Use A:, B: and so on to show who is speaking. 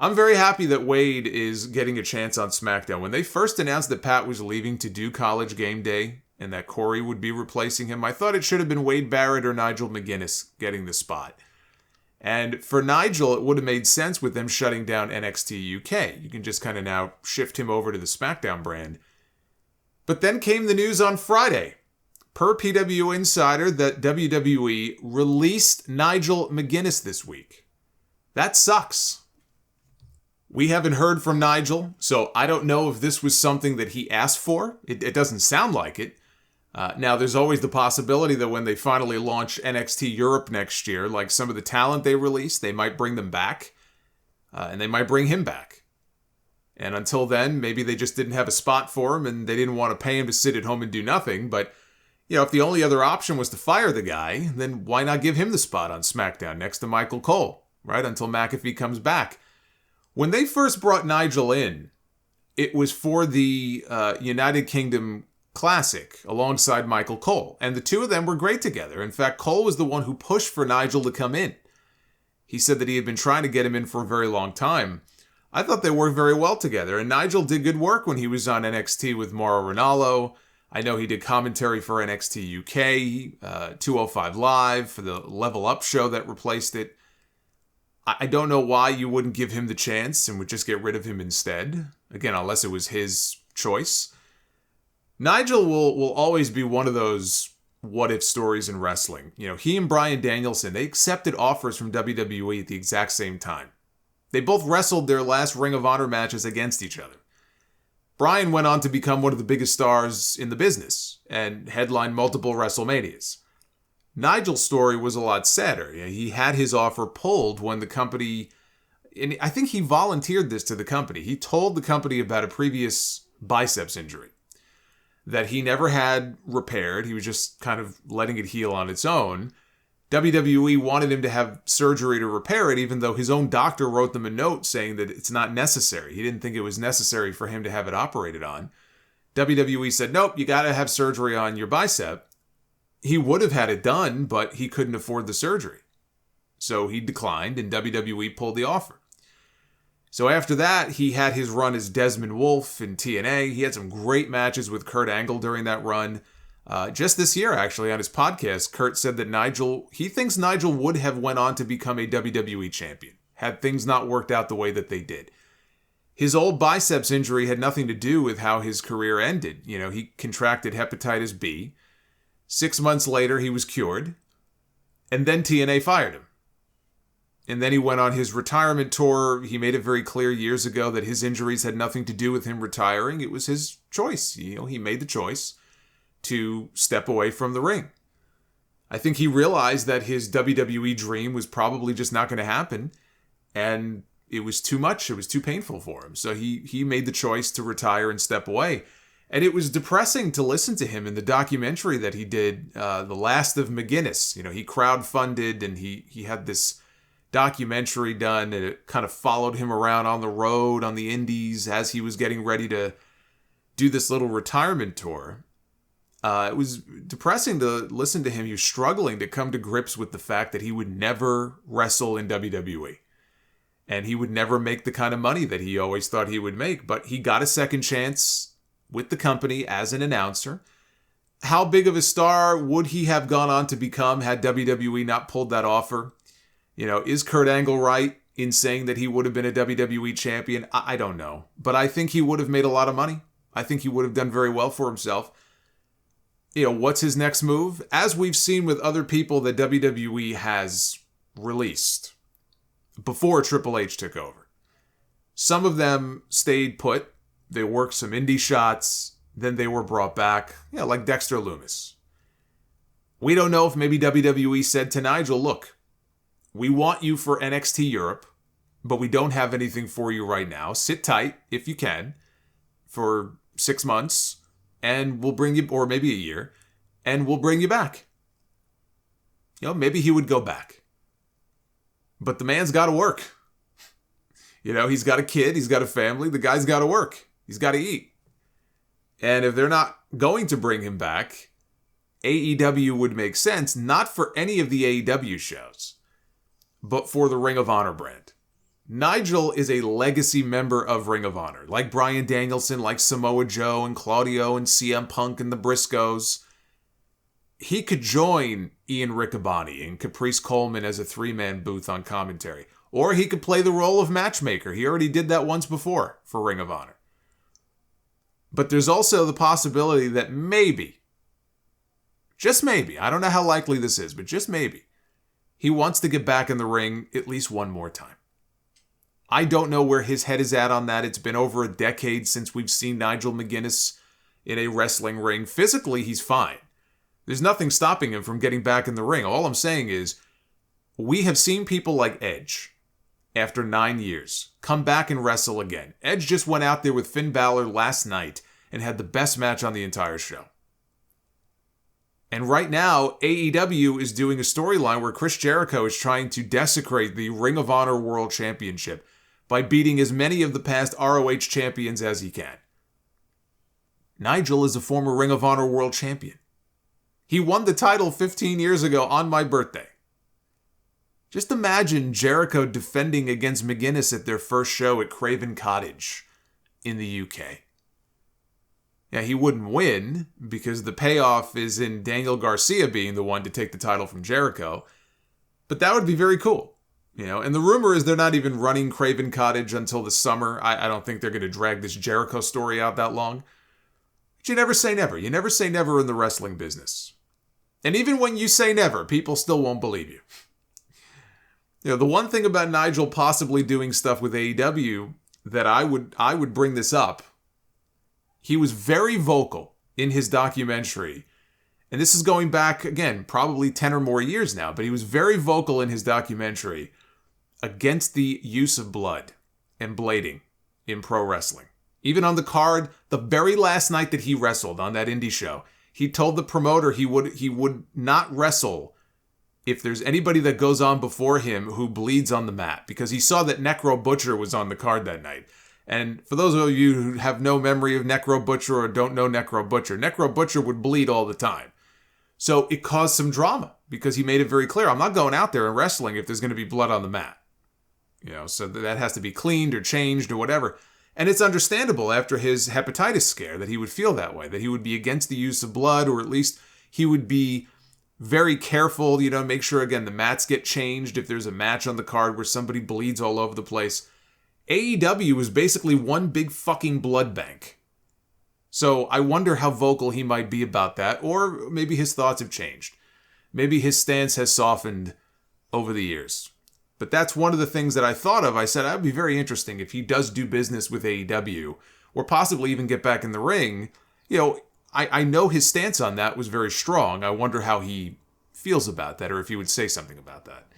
A: I'm very happy that Wade is getting a chance on SmackDown. When they first announced that Pat was leaving to do College Game Day and that Corey would be replacing him, I thought it should have been Wade Barrett or Nigel McGuinness getting the spot. And for Nigel, it would have made sense with them shutting down NXT UK. You can just kind of now shift him over to the SmackDown brand. But then came the news on Friday, per PW Insider, that WWE released Nigel McGuinness this week. That sucks. We haven't heard from Nigel, so I don't know if this was something that he asked for. It doesn't sound like it. Now, there's always the possibility that when they finally launch NXT Europe next year, like some of the talent they release, they might bring them back, and they might bring him back. And until then, maybe they just didn't have a spot for him, and they didn't want to pay him to sit at home and do nothing. But, if the only other option was to fire the guy, then why not give him the spot on SmackDown next to Michael Cole, right, until McAfee comes back? When they first brought Nigel in, it was for the United Kingdom Classic alongside Michael Cole. And the two of them were great together. In fact, Cole was the one who pushed for Nigel to come in. He said that he had been trying to get him in for a very long time. I thought they worked very well together. And Nigel did good work when he was on NXT with Mauro Ranallo. I know he did commentary for NXT UK, 205 Live, for the Level Up show that replaced it. I don't know why you wouldn't give him the chance and would just get rid of him instead. Again, unless it was his choice. Nigel will always be one of those what-if stories in wrestling. He and Bryan Danielson, they accepted offers from WWE at the exact same time. They both wrestled their last Ring of Honor matches against each other. Bryan went on to become one of the biggest stars in the business and headlined multiple WrestleManias. Nigel's story was a lot sadder. He had his offer pulled when the company, and I think he volunteered this to the company. He told the company about a previous biceps injury that he never had repaired. He was just kind of letting it heal on its own. WWE wanted him to have surgery to repair it, even though his own doctor wrote them a note saying that it's not necessary. He didn't think it was necessary for him to have it operated on. WWE said, nope, you got to have surgery on your bicep. He would have had it done, but he couldn't afford the surgery. So he declined, and WWE pulled the offer. So after that, he had his run as Desmond Wolfe in TNA. He had some great matches with Kurt Angle during that run. Just this year, actually, on his podcast, Kurt said that he thinks Nigel would have went on to become a WWE champion, had things not worked out the way that they did. His old biceps injury had nothing to do with how his career ended. He contracted hepatitis B. 6 months later, he was cured. And then TNA fired him. And then he went on his retirement tour. He made it very clear years ago that his injuries had nothing to do with him retiring. It was his choice. He made the choice to step away from the ring. I think he realized that his WWE dream was probably just not going to happen. And it was too much. It was too painful for him. So he made the choice to retire and step away. And it was depressing to listen to him in the documentary that he did, The Last of McGuinness. He crowdfunded and he had this documentary done, and it kind of followed him around on the road, on the indies, as he was getting ready to do this little retirement tour. It was depressing to listen to him. He was struggling to come to grips with the fact that he would never wrestle in WWE. And he would never make the kind of money that he always thought he would make. But he got a second chance with the company as an announcer. How big of a star would he have gone on to become had WWE not pulled that offer? Is Kurt Angle right in saying that he would have been a WWE champion? I don't know. But I think he would have made a lot of money. I think he would have done very well for himself. What's his next move? As we've seen with other people that WWE has released before Triple H took over. Some of them stayed put. They worked some indie shots. Then they were brought back, like Dexter Lumis. We don't know if maybe WWE said to Nigel, look, we want you for NXT Europe, but we don't have anything for you right now. Sit tight, if you can, for 6 months, and we'll bring you, or maybe a year, and we'll bring you back. Maybe he would go back. But the man's got to work. He's got a kid, he's got a family, the guy's got to work. He's got to eat. And if they're not going to bring him back, AEW would make sense, not for any of the AEW shows, but for the Ring of Honor brand. Nigel is a legacy member of Ring of Honor, like Bryan Danielson, like Samoa Joe and Claudio and CM Punk and the Briscoes. He could join Ian Riccaboni and Caprice Coleman as a three-man booth on commentary. Or he could play the role of matchmaker. He already did that once before for Ring of Honor. But there's also the possibility that maybe, just maybe, I don't know how likely this is, but just maybe, he wants to get back in the ring at least one more time. I don't know where his head is at on that. It's been over a decade since we've seen Nigel McGuinness in a wrestling ring. Physically, he's fine. There's nothing stopping him from getting back in the ring. All I'm saying is, we have seen people like Edge, after 9 years, come back and wrestle again. Edge just went out there with Finn Balor last night and had the best match on the entire show. And right now, AEW is doing a storyline where Chris Jericho is trying to desecrate the Ring of Honor World Championship by beating as many of the past ROH champions as he can. Nigel is a former Ring of Honor World Champion. He won the title 15 years ago on my birthday. Just imagine Jericho defending against McGuinness at their first show at Craven Cottage in the UK. Yeah, he wouldn't win because the payoff is in Daniel Garcia being the one to take the title from Jericho. But that would be very cool. And the rumor is they're not even running Craven Cottage until the summer. I don't think they're going to drag this Jericho story out that long. But you never say never. You never say never in the wrestling business. And even when you say never, people still won't believe you. The one thing about Nigel possibly doing stuff with AEW that I would bring this up, he was very vocal in his documentary. And this is going back, again, probably 10 or more years now, but he was very vocal in his documentary against the use of blood and blading in pro wrestling. Even on the card, the very last night that he wrestled on that indie show, he told the promoter he would not wrestle if there's anybody that goes on before him who bleeds on the mat, because he saw that Necro Butcher was on the card that night. And for those of you who have no memory of Necro Butcher or don't know Necro Butcher would bleed all the time. So it caused some drama because he made it very clear, I'm not going out there and wrestling if there's going to be blood on the mat. So that has to be cleaned or changed or whatever. And it's understandable after his hepatitis scare that he would feel that way, that he would be against the use of blood, or at least he would be very careful, make sure, again, the mats get changed if there's a match on the card where somebody bleeds all over the place. AEW is basically one big fucking blood bank. So I wonder how vocal he might be about that, or maybe his thoughts have changed. Maybe his stance has softened over the years. But that's one of the things that I thought of. I said, that would be very interesting if he does do business with AEW, or possibly even get back in the ring. I know his stance on that was very strong. I wonder how he feels about that, or if he would say something about that.